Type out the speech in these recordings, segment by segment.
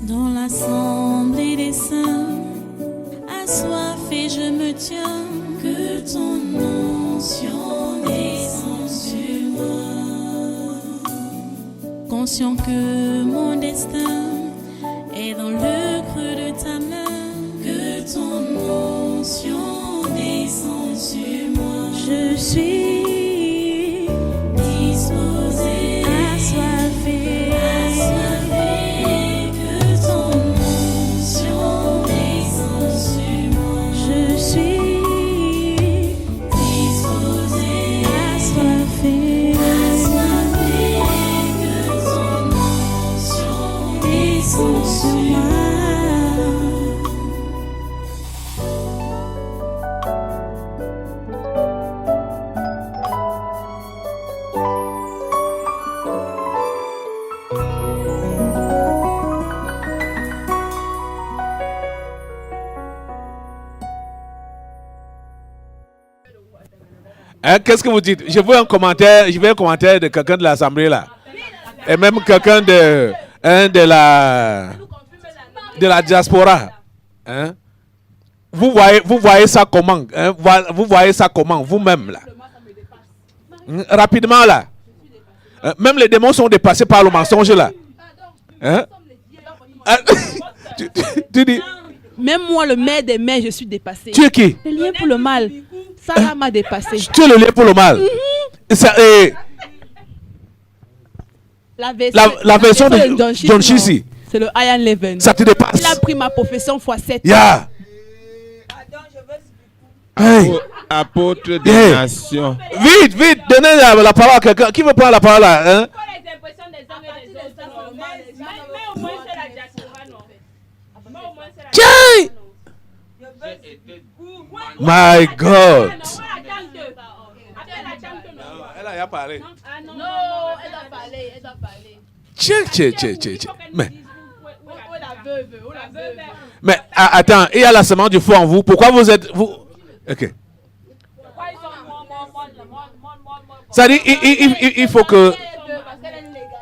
Dans l'assemblée des saints, assoiffé je me tiens, que ton onction descende sur moi. Conscient que mon destin est dans le creux de ta main, que ton onction descende sur moi. Je suis disposé, assoiffé, que ton onction descende sur moi. Je suis disposé, assoiffé, que ton onction descende sur moi. Hein, qu'est-ce que vous dites? Je veux un commentaire de quelqu'un de l'Assemblée là. Et même quelqu'un de la diaspora. Hein? Vous voyez ça comment? Hein? Vous voyez ça comment vous-même là? Rapidement là. Même les démons sont dépassés par le mensonge là. Hein? Tu dis? Même moi, le maire des maires, je suis dépassé. Tu es qui? Le lien pour le mal. Ça là m'a dépassé. Tu es le lien pour le mal. La version de John Chisi. C'est le Iron Leven. Ça te dépasse. Il a pris ma profession x7. Yeah. Hey. Apôtre des nations. Vite, donnez la parole à quelqu'un. Qui veut prendre la parole là? Hein? Tiens! My God! Elle a parlé. Non, elle doit parler. Tiens. Mais attends, il y a la semence du feu en vous. Pourquoi vous êtes... Ok. Ça dit, il faut que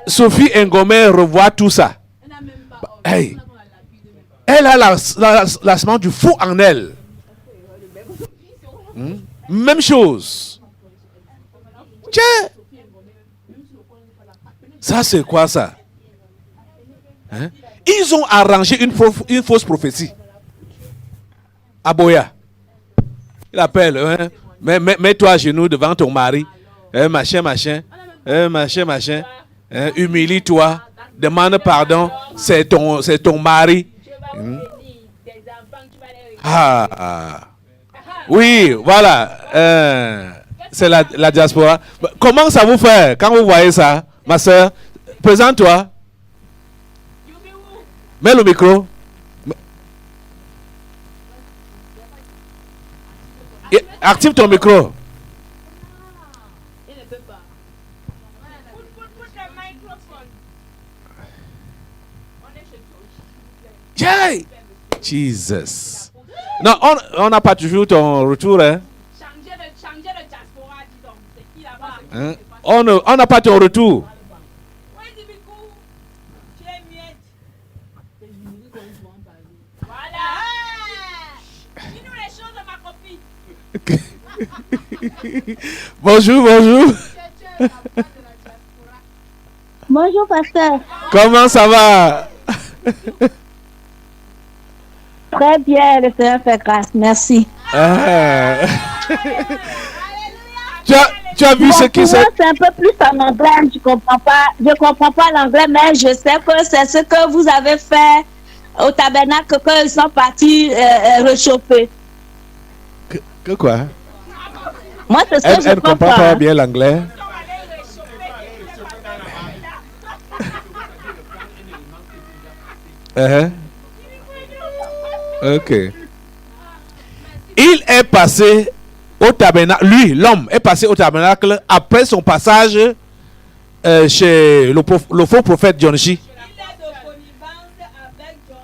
Sophie Ngomé revoie tout ça. Hey. Elle a la semence du fou en elle. Même chose. Tiens. Ça, c'est quoi ça? Hein? Ils ont arrangé une fausse prophétie. Aboya. Il appelle. Hein? Mets-toi à genoux devant ton mari. Machin. Humilie-toi. Demande pardon. C'est ton mari. Oui, voilà. C'est la diaspora. Comment ça vous fait quand vous voyez ça, ma soeur? Présente-toi. Mets le micro. Active ton micro. Yay! Jesus. Non, on n'a pas toujours ton retour. Hein? Hein? On n'a pas ton retour. Bonjour. Bonjour, pasteur. Comment ça va? Très bien, le Seigneur fait grâce. Merci. Tu as vu ce qui s'est... C'est un peu plus en anglais. Je comprends pas l'anglais, mais je sais que c'est ce que vous avez fait au tabernacle quand ils sont partis réchauffer. Que quoi? Moi, c'est ce que je Elle ne comprend pas bien l'anglais. Ok. Il est passé au tabernacle. Lui, l'homme, est passé au tabernacle après son passage chez le faux prophète Jonshi.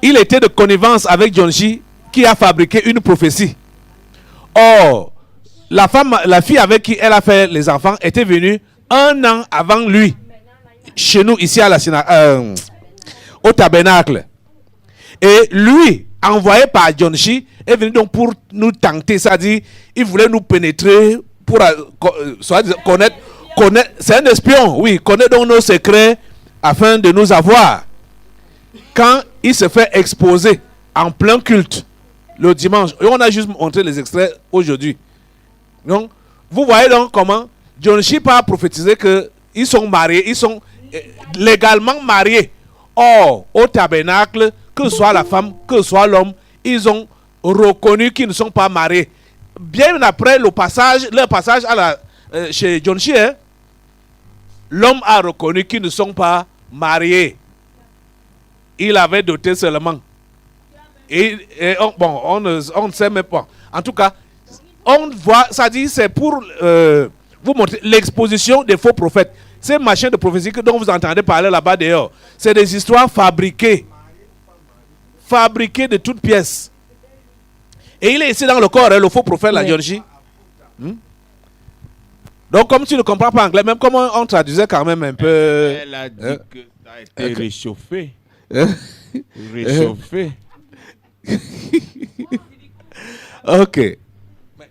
Il était de connivence avec Jonshi qui a fabriqué une prophétie. Or, la fille avec qui elle a fait les enfants était venue 1 an avant lui, chez nous, ici à la au tabernacle. Et lui, envoyé par Jonshi, est venu donc pour nous tenter. C'est-à-dire, il voulait nous pénétrer pour connaître. C'est un espion, oui. Connaître donc nos secrets afin de nous avoir. Quand il se fait exposer en plein culte le dimanche, et on a juste montré les extraits aujourd'hui. Donc, vous voyez donc comment Jonshi a prophétisé qu'ils sont mariés, ils sont légalement mariés. Or, au tabernacle, que ce soit la femme, que ce soit l'homme, ils ont reconnu qu'ils ne sont pas mariés. Bien après leur passage chez Jonshi, l'homme a reconnu qu'ils ne sont pas mariés. Il avait doté seulement. On ne sait même pas. En tout cas, on voit, ça dit, c'est pour vous montrer l'exposition des faux prophètes. Ces machins de prophétie dont vous entendez parler là-bas dehors, c'est des histoires fabriquées de toutes pièces. Et il est ici dans le corps, le faux prophète, la Georgie. Donc, comme tu ne comprends pas anglais, même comment on traduisait quand même un peu. Elle a dit que ça a été réchauffé. Réchauffé. Ok. Mais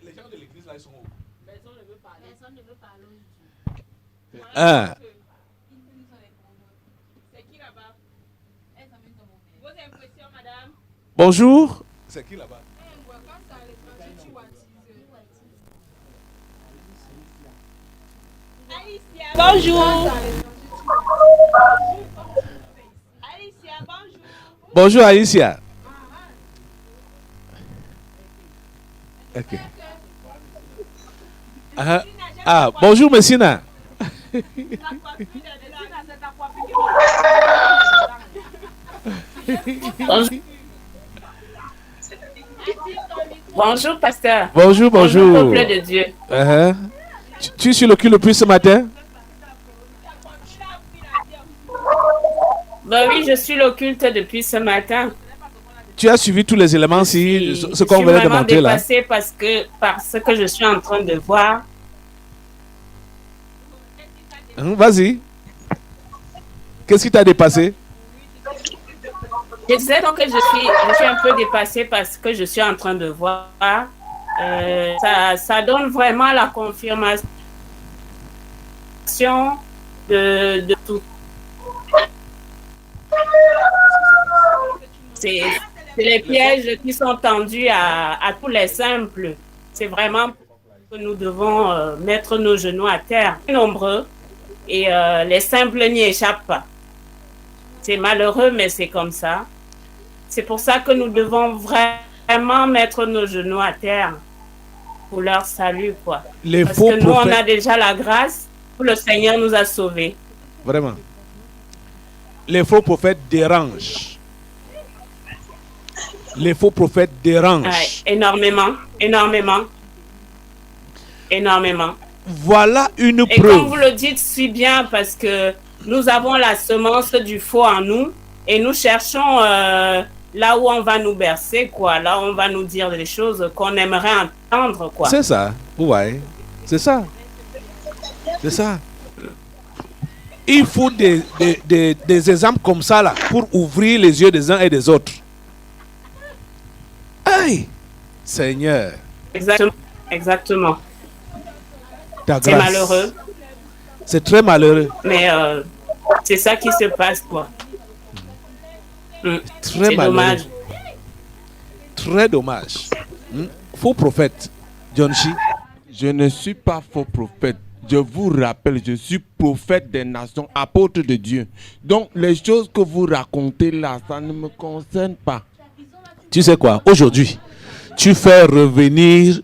les gens de l'église là, ils sont où? Personne ne veut parler. C'est qui là-bas? Vos impressions, madame? Bonjour. C'est qui là-bas? Bonjour. Alicia, bonjour. Bonjour Alicia. Ok. Bonjour Messina. Bonjour, pasteur. Bonjour. Bonjour, peuple de Dieu. Tu es sur le cul depuis ce matin? Oui, je suis l'occulte depuis ce matin. Tu as suivi tous les éléments, ce qu'on venait de montrer là? Je suis vraiment dépassée parce que je suis en train de voir. Vas-y. Qu'est-ce qui t'a dépassé? Je disais donc que je suis un peu dépassée parce que je suis en train de voir. Ça donne vraiment la confirmation de tout. C'est les pièges qui sont tendus à tous les simples. C'est vraiment que nous devons mettre nos genoux à terre. Nombreux et les simples n'y échappent pas. C'est malheureux, mais c'est comme ça. C'est pour ça que nous devons vraiment mettre nos genoux à terre pour leur salut, quoi. Parce que nous, on a déjà la grâce où le Seigneur nous a sauvés. Vraiment. Les faux prophètes dérangent. Les faux prophètes dérangent. Ouais, énormément. Voilà une preuve. Et comme vous le dites si bien, parce que nous avons la semence du faux en nous et nous cherchons là où on va nous bercer, quoi. Là où on va nous dire des choses qu'on aimerait entendre, quoi. C'est ça, ouais. C'est ça. Il faut des exemples comme ça là pour ouvrir les yeux des uns et des autres. Aïe, Seigneur. Exactement. C'est malheureux. C'est très malheureux. Mais c'est ça qui se passe, quoi. C'est dommage. Très dommage. Faux prophète, Jonshi. Je ne suis pas faux prophète. Je vous rappelle, je suis prophète des nations, apôtre de Dieu. Donc, les choses que vous racontez là, ça ne me concerne pas. Tu sais quoi? Aujourd'hui, tu fais venir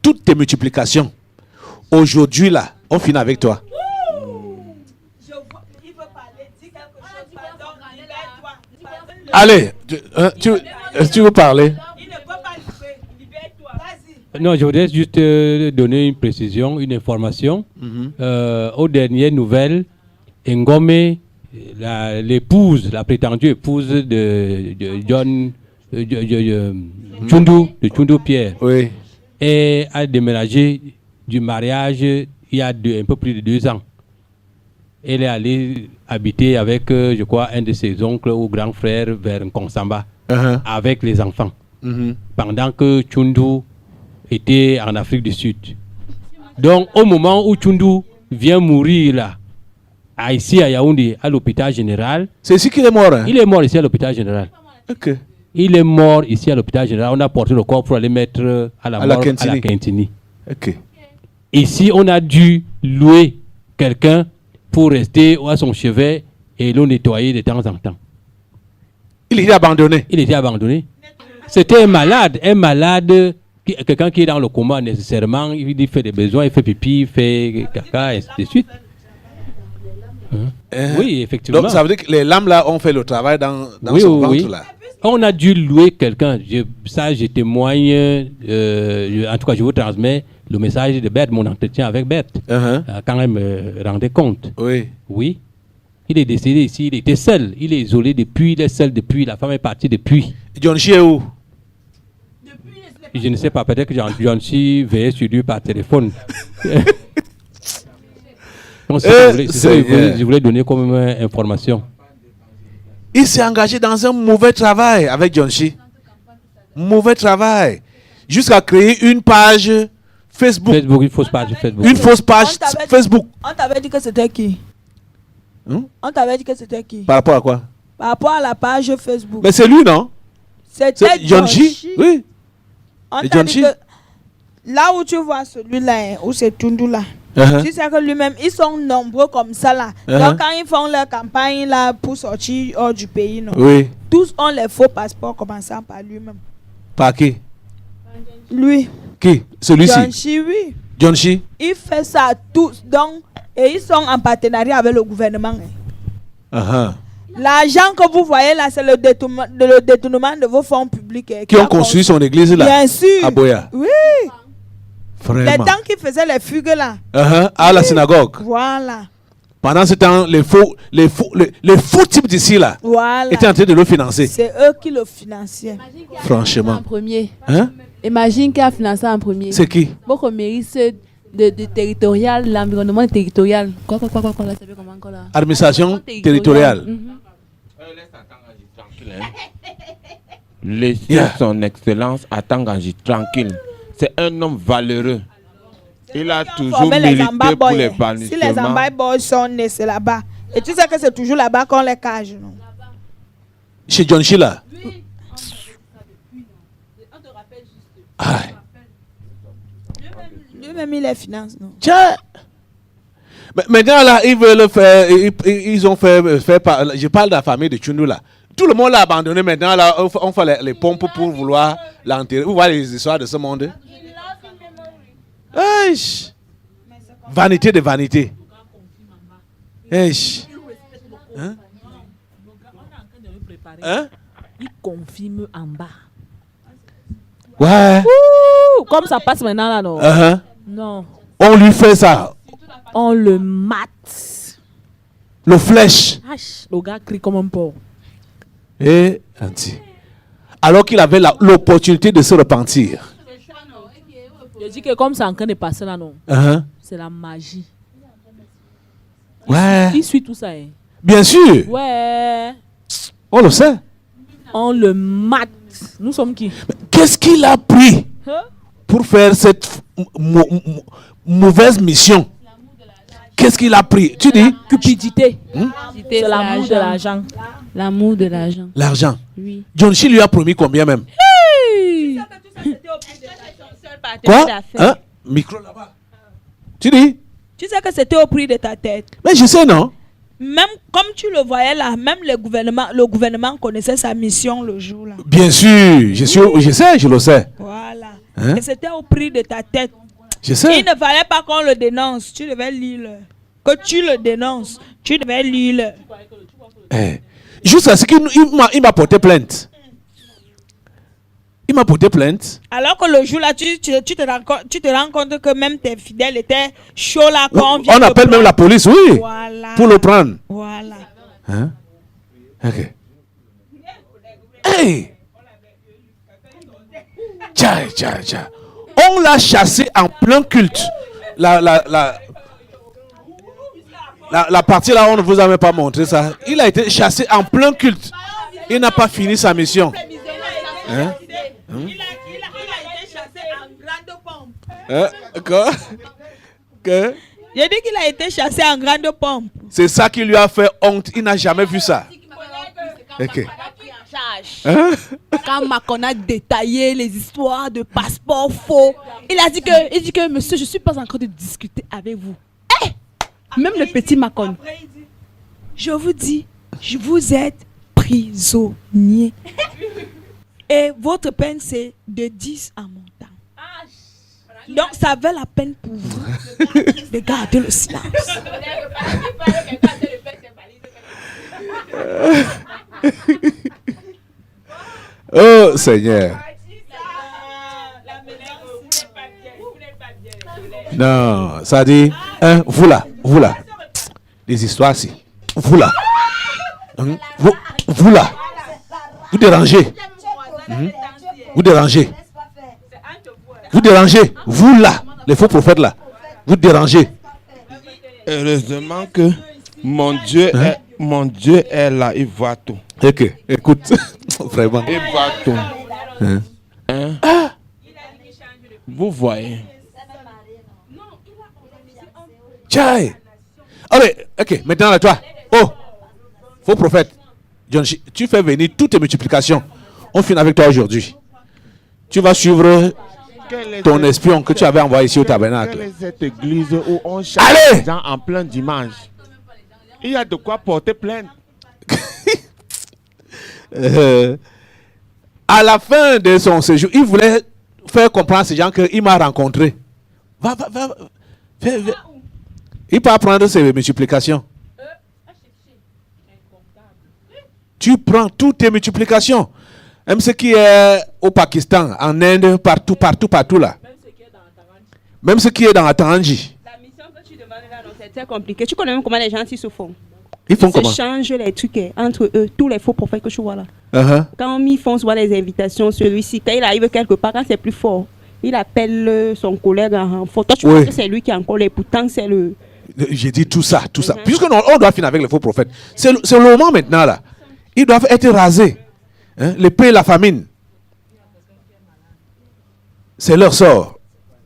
toutes tes multiplications. Aujourd'hui, là, on finit avec toi. Allez, tu veux parler? Non, je voudrais juste donner une précision, une information. Aux dernières nouvelles, Ngome, l'épouse, la prétendue épouse de John Tchundou Pierre, oui, a déménagé du mariage il y a un peu plus de 2 ans. Elle est allée habiter avec, je crois, un de ses oncles ou grands frères vers Nkonsamba, avec les enfants. Pendant que Tchundu était en Afrique du Sud. Donc, au moment où Tchundu vient mourir là, ici à Yaoundé, à l'hôpital général. C'est ici qu'il est mort, hein? Il est mort ici à l'hôpital général. Ok. Il est mort ici à l'hôpital général. On a porté le corps pour aller mettre à la morgue à la Quintini. Ok. Ici, on a dû louer quelqu'un pour rester à son chevet et le nettoyer de temps en temps. Il était abandonné. Il était abandonné. C'était un malade, quelqu'un qui est dans le coma nécessairement. Il fait des besoins, il fait pipi, il fait caca, et ainsi de suite. Oui, effectivement. Donc, ça veut dire que les lames là ont fait le travail dans oui, son ventre oui. là. On a dû louer quelqu'un. Je témoigne. En tout cas, je vous transmets le message de Bert, mon entretien avec Bert. Quand elle me rendait compte. Oui. Oui. Il est décédé ici. Il était seul. Il est isolé depuis. Il est seul depuis. La femme est partie depuis. John Chi est où? Je ne sais pas. Peut-être que John Chi veillait sur lui par téléphone. Donc, je voulais donner comme information. Il s'est engagé dans un mauvais travail avec John Chi. Mauvais travail. Jusqu'à créer une page Facebook. Une fausse page Facebook. Une fausse page Facebook. On t'avait dit que c'était qui? On t'avait dit que c'était qui? Par rapport à quoi? Par rapport à la page Facebook. Mais c'est lui, non? C'était John Chi. Oui. On t'a dit que là où tu vois celui-là, où c'est Tundu là, tu sais que lui-même, ils sont nombreux comme ça là. Donc quand ils font leur campagne là pour sortir hors du pays, non? Oui. Tous ont les faux passeports commençant par lui-même. Par qui? Lui. Qui? Celui-ci? John Chi, oui. John Chi? Il fait ça à tous. Donc, et ils sont en partenariat avec le gouvernement. L'argent que vous voyez là, c'est le détournement de vos fonds publics. Qui ont construit son église là? Bien sûr. À Boya? Oui. Vraiment. Les temps qu'ils faisaient les fugues là. À la synagogue. Voilà. Pendant ce temps, les faux types d'ici là étaient en train de le financer. C'est eux qui le finançaient. Franchement. En premier. Hein? Imagine qui a financé en premier. C'est qui? Votre mairie, c'est de territorial, l'environnement territorial. Quoi, là, ça fait comment encore là? Administration territoriale. Laissez son excellence à Tanganji tranquille. C'est un homme valeureux. Il a toujours milité pour l'épanouissement. Si les Ambaye Boys sont nés, c'est là-bas. Et tu sais que c'est toujours là-bas qu'on les cage, non? Chez John Chi là? Lui-même, il les finance, non? Tiens! Mais maintenant là, ils veulent faire, ils ont fait, je parle de la famille de Tchundu là. Tout le monde l'a abandonné maintenant là, on fait les pompes pour vouloir l'enterrer. Vous voyez les histoires de ce monde? Eish. Vanité de vanité. Eish. Hein? Hein? Il confirme en bas. Ouais. Ouh, comme ça passe maintenant là, non? Non. On lui fait ça. On le mate. Le flèche. Le gars crie comme un porc. Et anti. Alors qu'il avait l'opportunité de se repentir. Je dis que comme c'est en train de passer là, non? C'est la magie. Ouais. Il suit tout ça. Hein. Bien sûr. Ouais. On le sait. On le mate. Nous sommes qui? Qu'est-ce qu'il a pris pour faire cette mauvaise mission? Qu'est-ce qu'il a pris? Tu dis? Cupidité. C'est l'amour de l'argent. L'amour de l'argent. L'argent. Oui. John Chi lui a promis combien même? Hey! Quoi? Hein? Micro là-bas. Tu dis? Tu sais que c'était au prix de ta tête. Mais je sais, non? Même comme tu le voyais là, même le gouvernement connaissait sa mission le jour là. Bien sûr, je sais, je le sais. Voilà. Hein? Et c'était au prix de ta tête. Je sais. Il ne fallait pas qu'on le dénonce. Tu devais lire. Que tu le dénonces. Tu devais lire. Jusqu'à ce qu'il m'a porté plainte. Il m'a porté plainte. Alors que le jour là, tu te rends compte que même tes fidèles étaient chauds là quand on appelle même la police, oui. Voilà. Pour le prendre. Voilà. Hein? Ok. Hey! Tcha. On l'a chassé en plein culte. La la partie là, on ne vous a même pas montré ça. Il a été chassé en plein culte. Il n'a pas fini sa mission. Hein? Il a été chassé en grande pompe. Quoi? Que? J'ai dit qu'il a été chassé en grande pompe. C'est ça qui lui a fait honte. Il n'a jamais vu ça. Ok. Hein? Quand Macron a détaillé les histoires de passeports faux, il dit que monsieur, je ne suis pas en train de discuter avec vous. Même le petit Macron. Je vous dis, vous êtes prisonnier. Et votre peine, c'est de 10 à montant. Donc, ça vaut la peine pour vous de garder le silence. Oh Seigneur. Non, ça dit, hein, vous là, les histoires ici, vous là, hein, vous là, vous dérangez, vous dérangez, vous là, les faux prophètes là, vous dérangez. Heureusement que mon Dieu est là, il voit tout. Ok, écoute, vraiment. Il voit tout. Hein? Hein? Vous voyez. Tchai. Allez, ok, maintenant à toi. Oh, faux prophète. John, tu fais venir toutes tes multiplications. On finit avec toi aujourd'hui. Tu vas suivre ton espion que tu avais envoyé ici au tabernacle. Quelle est cette église où on chasse les gens en plein dimanche? Il y a de quoi porter plainte. À la fin de son séjour, il voulait faire comprendre à ces gens qu'il m'a rencontré. Va. Il peut apprendre ses multiplications. Tu prends toutes tes multiplications. Même ce qui est au Pakistan, en Inde, partout là. Même ce qui est dans la Taranji. La mission que tu demandes là, c'est très compliqué. Tu connais même comment les gens s'y se font. Ils font comment? Ils changent les trucs entre eux, tous les faux prophètes que tu vois là. Quand ils font soit les invitations, celui-ci, quand il arrive quelque part, quand c'est plus fort, il appelle son collègue en renfort. Toi, tu vois que c'est lui qui est encore là, pourtant c'est le... J'ai dit tout ça. Puisque on doit finir avec les faux prophètes. C'est le moment maintenant là. Ils doivent être rasés. Hein? L'épée et la famine. C'est leur sort.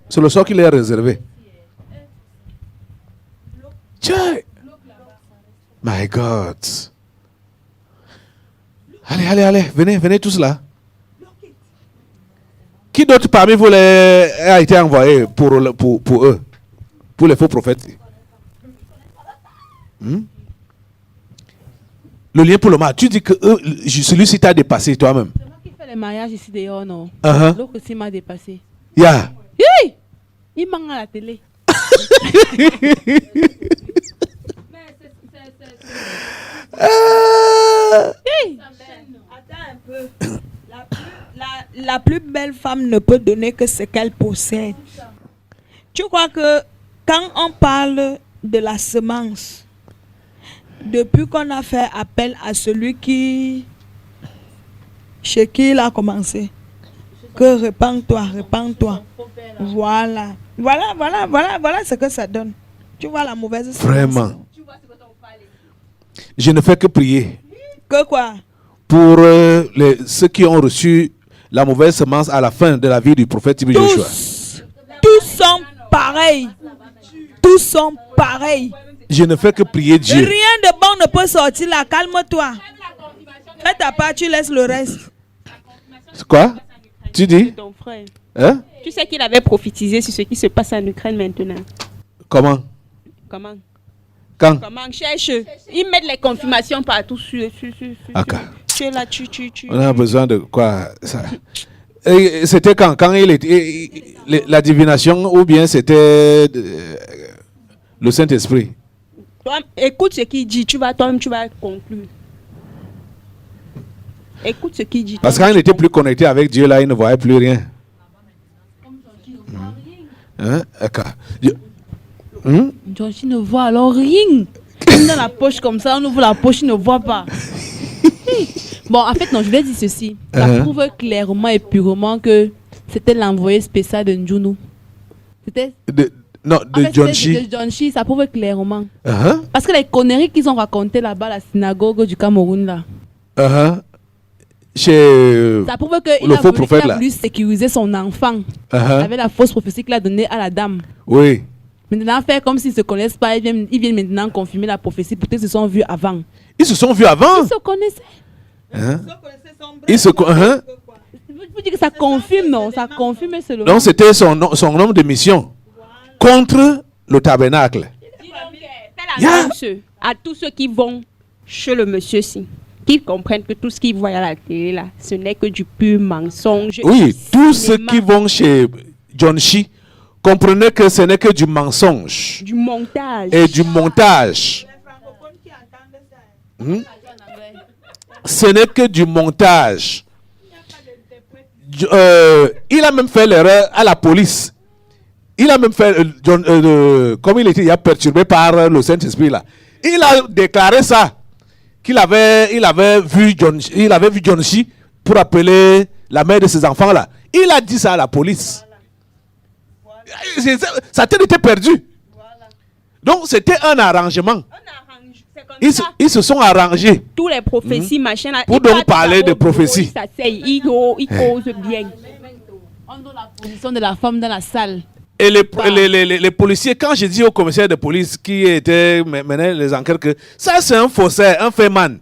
C'est le sort qui leur est réservé. Tiens. My God. Allez. Venez tous là. Qui d'autre parmi vous a été envoyé pour eux? Pour les faux prophètes? Le lien pour le mal. Tu dis que celui-ci t'a dépassé toi-même. C'est moi qui fais les mariages ici dehors, non? L'autre aussi m'a dépassé. Yeah. Hey! Il manque à la télé. Attends un peu. La plus belle femme ne peut donner que ce qu'elle possède. Tu crois que quand on parle de la semence, depuis qu'on a fait appel à celui chez qui il a commencé, que répands-toi. Voilà ce que ça donne. Tu vois la mauvaise semence. Vraiment. Je ne fais que prier. Que quoi? Pour ceux qui ont reçu la mauvaise semence à la fin de la vie du prophète Joshua. Tous sont pareils. Tous sont pareils. Je ne fais que prier Dieu. Rien de bon ne peut sortir là. Calme-toi. Fais ta part, tu laisses le reste. Quoi? Tu dis? Ton frère. Hein? Tu sais qu'il avait prophétisé sur ce qui se passe en Ukraine maintenant. Comment? Comment? Quand? Comment? Cherche. Ils mettent les confirmations partout sur tu es là, tu. On a besoin de quoi? C'était quand il était la divination ou bien c'était le Saint-Esprit? Toi, écoute ce qu'il dit, tu vas conclure. Écoute ce qu'il dit. Parce que quand il n'était plus connecté avec Dieu, là, il ne voyait plus rien. Hein? Georgie ne voit alors rien. Dans la poche comme ça, on ouvre la poche, il ne voit pas. Bon, en fait, non, je vais dire ceci. Ça prouve clairement et purement que c'était l'envoyé spécial de Njounou. C'était... Non, de John Shi. De John Shi, ça prouve clairement. Uh-huh. Parce que les conneries qu'ils ont racontées là-bas à la synagogue du Cameroun, là. Uh-huh. Chez ça prouve qu'il le a, faux prophète, il a voulu sécuriser son enfant avec la fausse prophétie qu'il a donnée à la dame. Oui. Maintenant, faire comme s'ils ne se connaissent pas, ils viennent maintenant confirmer la prophétie. Peut-être qu'ils se sont vus avant. Ils se sont vus avant? Ils se connaissaient. Ils se connaissaient. Vous dites que ça confirme, non? Ça confirme seulement. Donc c'était son homme de mission contre le tabernacle. À tous ceux qui vont chez le monsieur-ci, qu'ils comprennent que tout ce qu'ils voient à la télé là, ce n'est que du pur mensonge. Oui, tous ceux qui vont chez John Shi, comprenez que ce n'est que du mensonge. Du montage. Et du montage. Ce n'est que du montage. Il a même fait l'erreur à la police. Il a même fait, comme il a perturbé par le Saint-Esprit là. Il a déclaré ça. Qu'il avait vu John Shi pour appeler la mère de ses enfants là. Il a dit ça à la police. Sa tête était perdue. Donc c'était un arrangement. Ils se sont arrangés. Tous les prophéties, machin là. Pour donc parler de prophéties. Ils causent bien. On donne la position de la femme dans la salle. Et les policiers, quand j'ai dit au commissaire de police qui était mené les enquêtes que ça c'est un faussaire, un féman.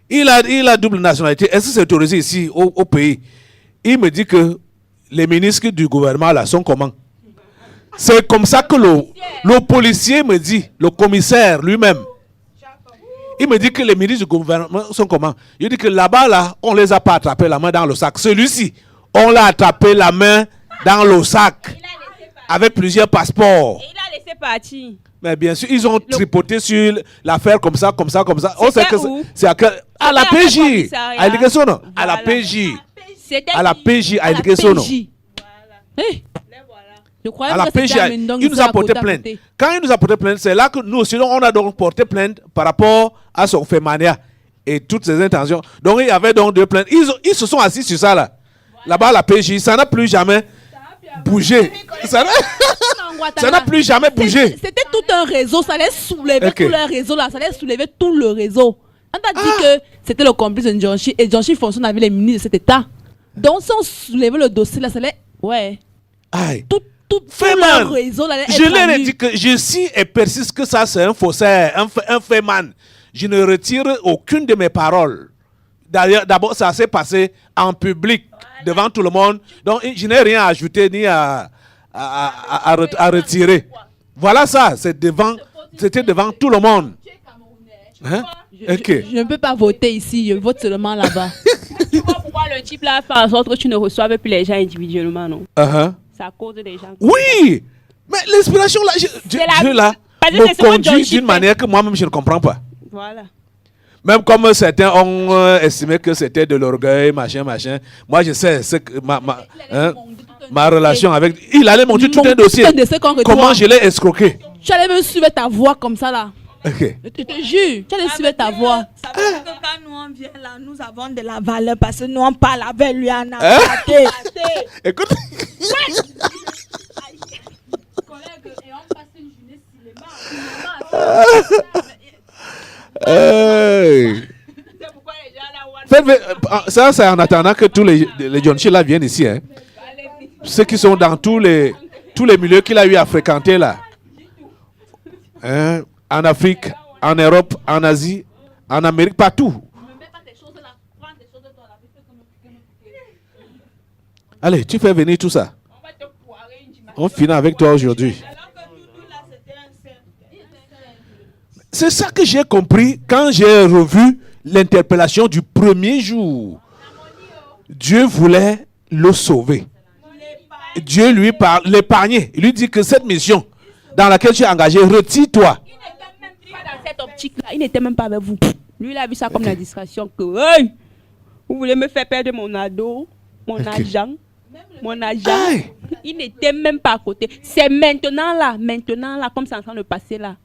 Il a double nationalité. Est-ce que c'est autorisé ici au pays? Il me dit que les ministres du gouvernement là sont comment? C'est comme ça que le policier me dit, le commissaire lui-même. Il me dit que les ministres du gouvernement sont comment? Il dit que là-bas, là, on ne les a pas attrapés la main dans le sac. Celui-ci, on l'a attrapé la main dans le sac. Avec plusieurs passeports. Et il a laissé partir. Mais bien sûr, ils ont tripoté sur l'affaire comme ça. On sait que c'est à la PJ. À l'éducation, non? À la PJ. À la PJ, à l'éducation, non? Je croyais à la que PJ, il nous a porté plainte. Quand il nous a porté plainte, c'est là que nous aussi, on a donc porté plainte par rapport à son fémania et toutes ses intentions. Donc il y avait donc deux plaintes. Ils se sont assis sur ça là. Là-bas, à la PJ, ça n'a plus jamais bougé. Ça n'a plus jamais bougé. C'était tout un réseau, ça allait soulever tout le réseau là, ça allait soulever tout le réseau. On t'a dit que c'était le complice de John Shi et John Shi fonctionne avec les ministres de cet état. Donc si on soulevait le dossier là, ça allait... Ouais. Aïe. Tout le réseau là. Je leur ai dit que je suis et persiste que ça c'est un faussaire, un féman. Je ne retire aucune de mes paroles. D'ailleurs, d'abord ça s'est passé en public, devant tout le monde. Donc je n'ai rien à ajouter ni à retirer. Voilà ça, c'était devant tout le monde. Hein? Je ne peux pas voter ici, je vote seulement là-bas. Tu vois pourquoi le type là fait en sorte que tu ne reçoives plus les gens individuellement, non? C'est à cause des gens. Oui! Mais l'inspiration là, Dieu là, me conduit d'une manière que moi-même je ne comprends pas. Voilà. Même comme certains ont estimé que c'était de l'orgueil, machin. Moi je sais ma relation avec... Il allait monter tout un dossier. Comment je l'ai escroqué. Tu allais même suivre ta voix comme ça là. Ok. Je te jure, tu allais suivre ta voix. Ça veut dire que quand nous on vient là, nous avons de la valeur parce que nous on parle avec lui en Écoute. Ça c'est en attendant que tous les John Shi là viennent ici. Hein. Ceux qui sont dans tous les milieux qu'il a eu à fréquenter là. Hein? En Afrique, en Europe, en Asie, en Amérique, partout. Allez, tu fais venir tout ça. On finit avec toi aujourd'hui. C'est ça que j'ai compris quand j'ai revu l'interpellation du premier jour. Dieu voulait le sauver. Dieu lui parle, l'épargner. Il lui dit que cette mission dans laquelle tu es engagé, retire-toi. Dans cette optique-là, il n'était même pas avec vous. Lui, il a vu ça comme la distraction. Que, hey, vous voulez me faire perdre mon ado, mon argent. Il n'était même pas à côté. C'est maintenant là, comme c'est en train de passer là,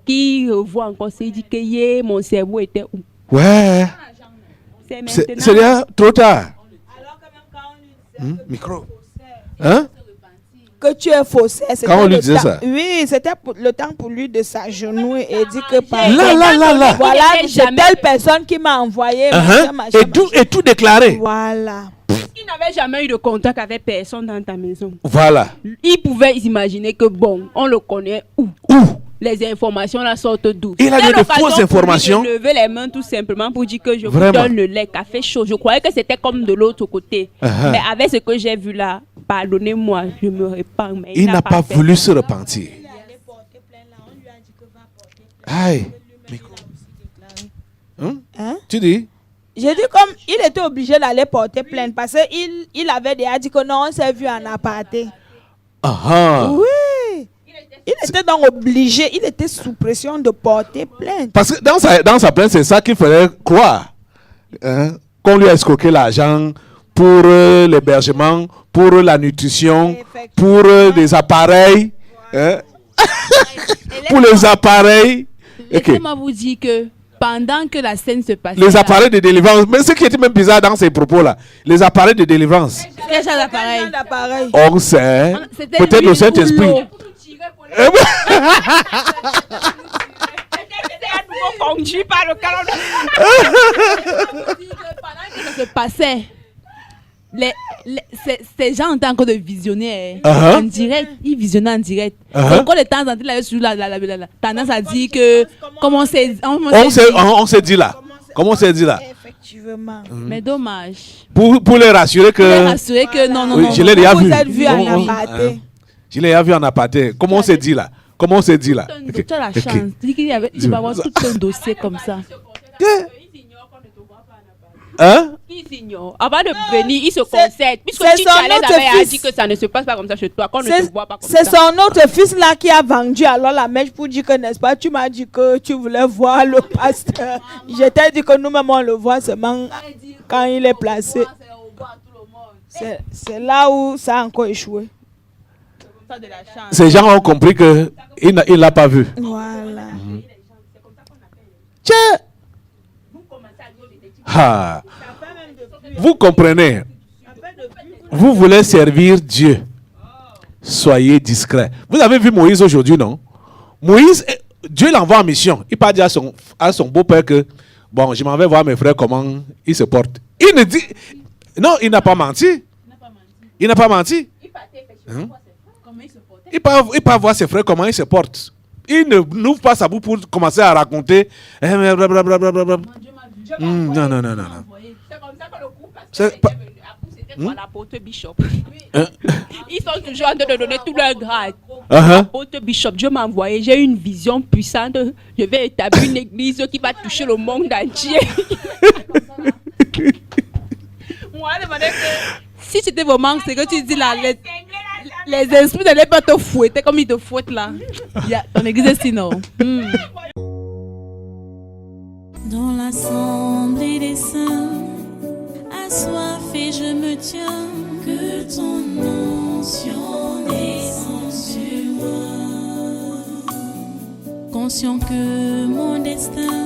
qu'il revoit encore. Il dit que mon cerveau était où? Ouais. C'est déjà trop tard. Micro. Hein? que tu es faussaire. Quand on lui disait ça? Oui, c'était le temps pour lui de s'agenouiller et dire que là. Voilà, c'est telle personne qui m'a envoyé. Et tout déclaré. Voilà. Il n'avait jamais eu de contact avec personne dans ta maison. Voilà. Il pouvait imaginer que bon, on le connaît où? Les informations là sortent d'où? Il a eu de fausses informations. Il lever les mains tout simplement pour dire que je vous donne le lait, café chaud. Je croyais que c'était comme de l'autre côté. Mais avec ce que j'ai vu là, pardonnez-moi, je me repens. Mais il n'a pas voulu se repentir. Aïe. Tu dis? J'ai dit comme il était obligé d'aller porter plainte parce qu'il avait déjà dit que non, on s'est vu en aparté. Oui. Il était donc obligé, il était sous pression de porter plainte. Parce que dans sa plainte, c'est ça qu'il fallait croire. Qu'on lui a escroqué l'argent pour l'hébergement, pour la nutrition, pour des appareils. Pour les appareils. Laissez-moi vous dire que pendant que la scène se passait... Les appareils de délivrance. Mais ce qui était même bizarre dans ces propos-là, les appareils de délivrance. Quel genre d'appareil? On sait. Peut-être le Saint-Esprit. Conduit par le calendrier. Pendant que ça se passait, ces gens étaient encore de visionnaires en direct. Ils visionnaient en direct. Donc, quand de temps en temps, il avait sur la tendance à dire que comment on s'est dit là. Comment on s'est dit là? Effectivement. Mais dommage. Pour les rassurer que. Non. Je l'ai déjà vu. Vous êtes vu en aparté. Je l'ai déjà vu en aparté. Comment on s'est dit là? Tu as la chance. Tu dis qu'il va avoir tout un dossier comme ça. Il s'ignore. Avant de venir, il se concède. Puisque si tu allais dit que ça ne se passe pas comme ça chez toi, qu'on ne te voit pas comme ça. C'est son autre fils là qui a vendu alors la mèche pour dire que, n'est-ce pas, tu m'as dit que tu voulais voir le pasteur. Je t'ai dit que nous-mêmes on le voit seulement quand il est placé. C'est là où ça a encore échoué. Ces gens ont compris qu'il ne l'a pas vu. Voilà. Vous comprenez? Vous voulez servir Dieu. Soyez discret. Vous avez vu Moïse aujourd'hui, non? Moïse, Dieu l'envoie en mission. Il pas dit à son beau-père que, bon, je m'en vais voir mes frères comment ils se portent. Il ne dit... Non, il n'a pas menti. Il n'a pas menti. Il peut voir ses frères comment ils se portent. Il n'ouvre pas sa bouche pour commencer à raconter. Non. C'est comme ça que le couple c'était l'apôtre Bishop. Ils sont toujours en train de donner tout leur grade. L'apôtre Bishop, Dieu m'a envoyé, j'ai une vision puissante. Je vais établir une église qui va toucher le monde entier. Moi, je demandais que si c'était vraiment ce que tu dis là, les esprits n'allaient pas te fouetter comme ils te fouettent là. Ton église est sinon. Dans l'assemblée des saints, assoiffé je me tiens, que ton onction descende sur moi. Conscient que mon destin